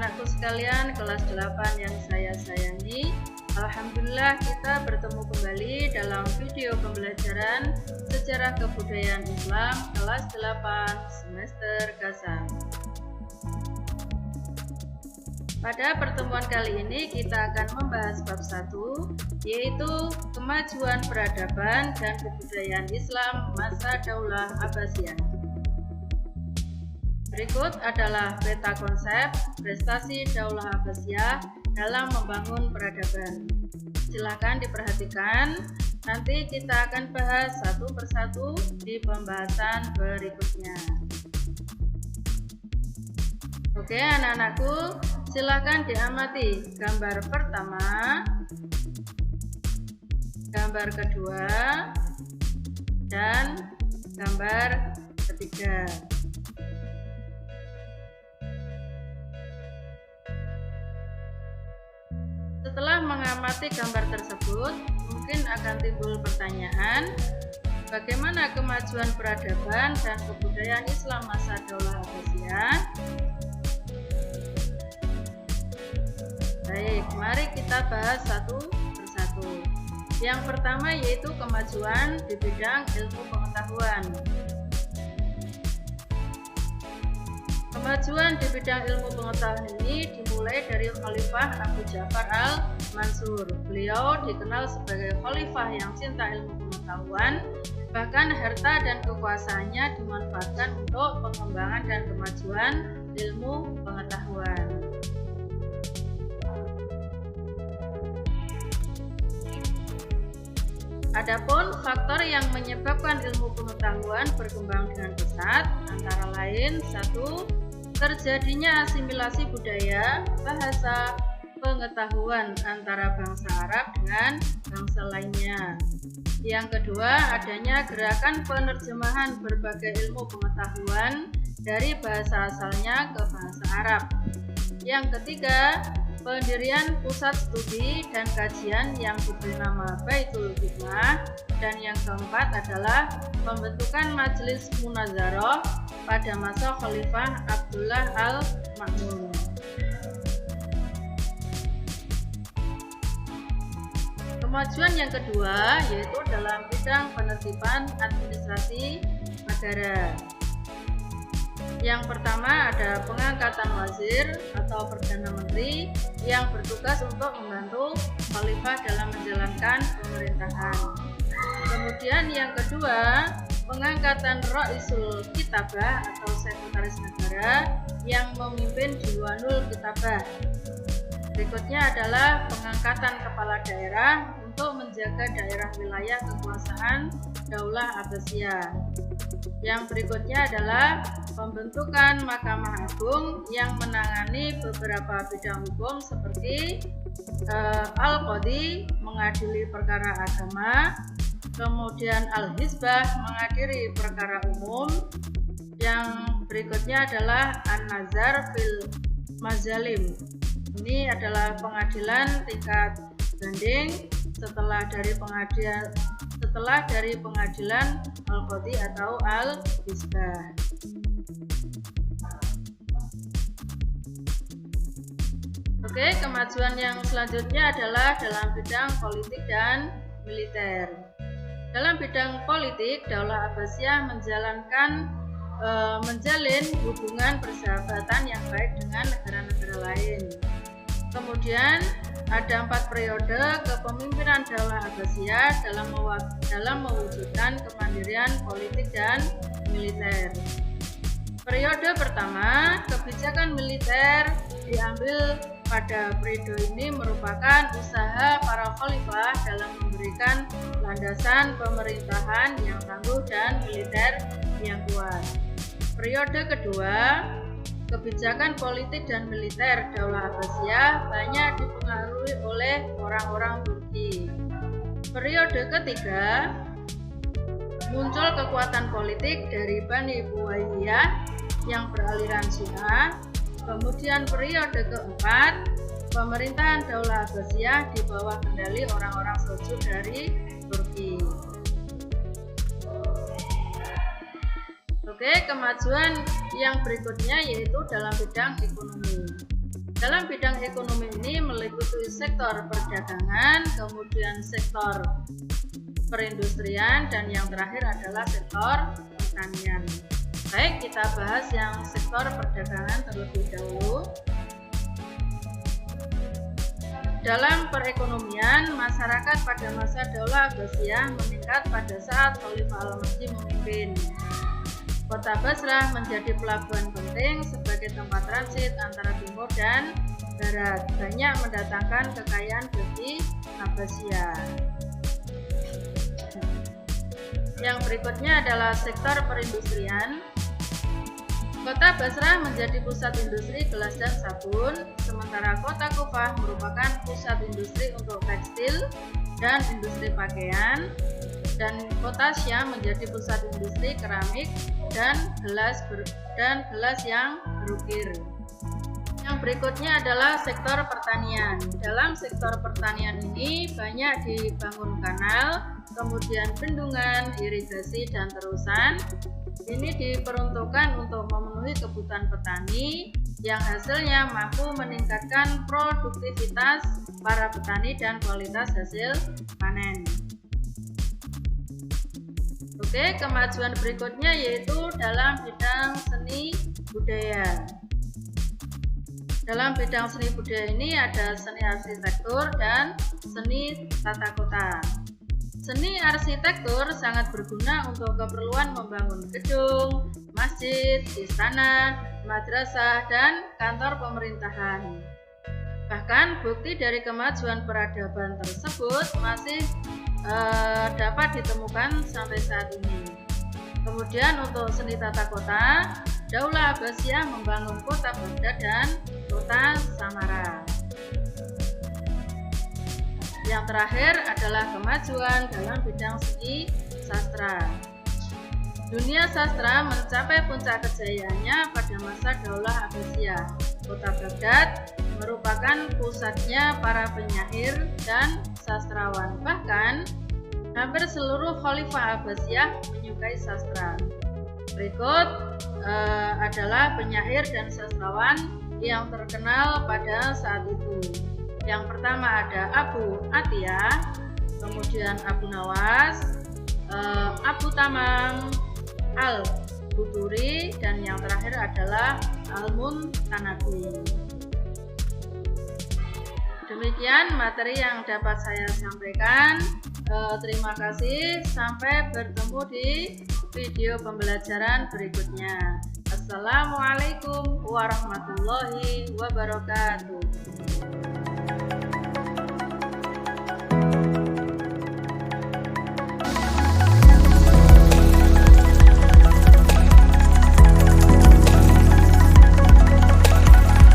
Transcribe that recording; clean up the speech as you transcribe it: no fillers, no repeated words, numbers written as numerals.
anak-anakku sekalian kelas 8 yang saya sayangi, alhamdulillah kita bertemu kembali dalam video pembelajaran Sejarah Kebudayaan Islam kelas 8 semester Kasam. Pada pertemuan kali ini kita akan membahas bab 1, yaitu kemajuan peradaban dan kebudayaan Islam masa Daulah Abbasiyah. Berikut adalah peta konsep prestasi Daulah Abbasiyah dalam membangun peradaban. Silakan diperhatikan, nanti kita akan bahas satu persatu di pembahasan berikutnya. Oke anak-anakku, silakan diamati gambar pertama, gambar kedua, dan gambar ketiga. Setelah mengamati gambar tersebut, mungkin akan timbul pertanyaan, bagaimana kemajuan peradaban dan kebudayaan Islam masa Daulah Abbasiyah? Baik, mari kita bahas satu persatu. Yang pertama yaitu kemajuan di bidang ilmu pengetahuan. Kemajuan di bidang ilmu pengetahuan ini dimulai dari Khalifah Abu Ja'far al-Mansur. Beliau dikenal sebagai khalifah yang cinta ilmu pengetahuan, bahkan harta dan kekuasaannya dimanfaatkan untuk pengembangan dan kemajuan ilmu pengetahuan. Adapun faktor yang menyebabkan ilmu pengetahuan berkembang dengan pesat antara lain: 1. Terjadinya asimilasi budaya, bahasa, pengetahuan antara bangsa Arab dengan bangsa lainnya. Yang kedua, adanya gerakan penerjemahan berbagai ilmu pengetahuan dari bahasa asalnya ke bahasa Arab. Yang ketiga, pendirian pusat studi dan kajian yang diberi nama Baitul Hikmah. Dan yang keempat adalah pembentukan majelis munazarah pada masa Khalifah Abdullah al-Ma'mun. Kemajuan yang kedua yaitu dalam bidang penertiban administrasi negara. Yang pertama ada pengangkatan wazir atau perdana menteri yang bertugas untuk membantu khalifah dalam menjalankan pemerintahan. Kemudian yang kedua, pengangkatan Raisul Kitabah atau sekretaris negara yang memimpin Diwanul Kitabah. Berikutnya adalah pengangkatan kepala daerah untuk menjaga daerah wilayah kekuasaan Daulah Abbasiyah. Yang berikutnya adalah pembentukan Mahkamah Agung yang menangani beberapa bidang hukum seperti Al-Qadhi mengadili perkara agama, kemudian Al-Hizbah mengadili perkara umum. Yang berikutnya adalah An-Nazar fil Mazalim. Ini adalah pengadilan tingkat banding setelah dari pengadilan Al-Qadhi atau Al-Hizbah. Oke, kemajuan yang selanjutnya adalah dalam bidang politik dan militer. Dalam bidang politik, Daulah Abbasiyah menjalin hubungan persahabatan yang baik dengan negara-negara lain. Kemudian ada 4 periode kepemimpinan Daulah Abbasiyah dalam mewujudkan kemandirian politik dan militer. Periode pertama, kebijakan militer diambil pada periode ini merupakan usaha para khalifah dalam memberikan landasan pemerintahan yang tangguh dan militer yang kuat. Periode kedua, kebijakan politik dan militer Daulah Abbasiyah banyak dipengaruhi oleh orang-orang Turki. Periode ketiga, muncul kekuatan politik dari Bani Buwayyah yang beraliran Syiah. Kemudian periode keempat, pemerintahan Daulah Abbasiyah di bawah kendali orang-orang Seljuk dari Turki. Oke, kemajuan yang berikutnya yaitu dalam bidang ekonomi. Dalam bidang ekonomi ini meliputi sektor perdagangan, kemudian sektor perindustrian, dan yang terakhir adalah sektor pertanian. Baik, kita bahas yang sektor perdagangan terlebih dahulu. Dalam perekonomian, masyarakat pada masa Daulah Abbasiyah meningkat pada saat Khalifah Al-Mahdi memimpin. Kota Basrah menjadi pelabuhan penting sebagai tempat transit antara timur dan barat, banyak mendatangkan kekayaan bagi Abbasiyah. Yang berikutnya adalah sektor perindustrian. Kota Basrah menjadi pusat industri gelas dan sabun, sementara kota Kufah merupakan pusat industri untuk tekstil dan industri pakaian, dan kota Syam menjadi pusat industri keramik dan gelas yang berukir. Yang berikutnya adalah sektor pertanian. Dalam sektor pertanian ini banyak dibangun kanal, kemudian bendungan, irigasi, dan terusan. Ini diperuntukkan untuk memenuhi kebutuhan petani yang hasilnya mampu meningkatkan produktivitas para petani dan kualitas hasil panen. Oke, kemajuan berikutnya yaitu dalam bidang seni budaya. Dalam bidang seni budaya ini ada seni arsitektur dan seni tata kota. Seni arsitektur sangat berguna untuk keperluan membangun gedung, masjid, istana, madrasah, dan kantor pemerintahan. Bahkan bukti dari kemajuan peradaban tersebut masih dapat ditemukan sampai saat ini. Kemudian untuk seni tata kota, Daulah Abbasiyah membangun kota Baghdad dan kota Samara. Yang terakhir adalah kemajuan dalam bidang seni sastra. Dunia sastra mencapai puncak kejayaannya pada masa Daulah Abbasiyah. Kota Baghdad merupakan pusatnya para penyair dan sastrawan. Bahkan hampir seluruh Khalifah Abbasiyah menyukai sastra. Berikut adalah penyair dan sastrawan yang terkenal pada saat itu. Yang pertama ada Abu Atiyah, kemudian Abu Nawas, Abu Tamam, Al-Buturi, dan yang terakhir adalah Al-Muntanabi. Demikian materi yang dapat saya sampaikan. Terima kasih. Sampai bertemu di video pembelajaran berikutnya. Assalamualaikum warahmatullahi wabarakatuh.